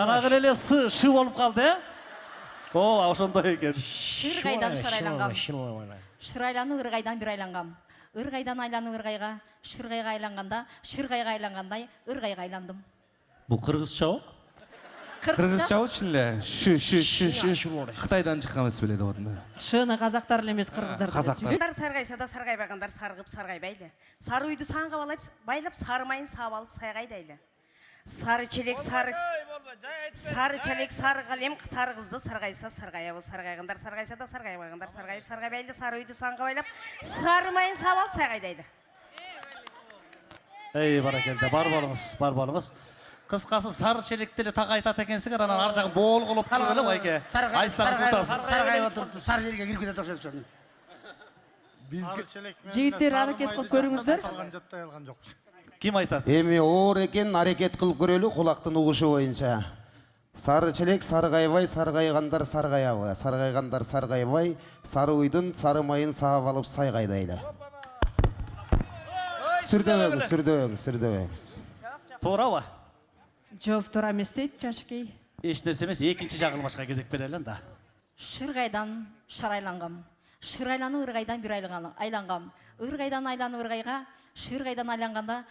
Ана келеле шы болып қалды, ә? О, ошондой екен. Шырғайдан шырайланғам. Шырайлану ырғайдан бір айланғам. Ырғайдан айлану ырғайға, шырғайға айланғанда, шырғайға айланғандай ырғайға айландым. Бұл қырғызша о? Қырғызша очынле. Шы. Қытайдан шыққан ес біледі одан. Шыны қазақтар емес қырғыздар. Қазақтар. Сарғайса да сарғайбағандар сарғып сарғай бәйлі. Сары үйді саңға байлап, сары майын сап алып сайғайдайлы. Сары челек, сары қалем, сары қызды сарғайса сарғайабы. Сарғайғандар сарғайса да сарғайбағандар сарғайып сарғай бәйлі. Сары үйді саңға байлап, сары майын сап алып сайғайдайлы. Ей, баракелді, бар болыңыз. Қысқасы сары челектелі таға айтат екенсіңер, анан ар жағын бол қылып қалып байке. Айсаңыз ұтасыз. Сарғайып отырыпты, сары жерге кіріп кетеді оқшайды. Жігіттер әрекет қылып көріңіздер. Ким айтат? Эми оор экен, аракет кылып көрөлү кулактын угушу боюнча. Сары челек саргайбай, саргайгандар саргаябы. Саргайгандар саргайбай, сары уйдун сары майын саап алып сайгайдайлы. Сүрдөбөңүз. Туурабы? Жооп туура эмес дейт жашыкей. Эч нерсе эмес, экинчи жагылмашка кезек берелен да. Шырғайдан шарайланғам. Шырайлану ырғайдан бір айланғам. Ырғайдан айлану ырғайға, шырғайдан айланғанда,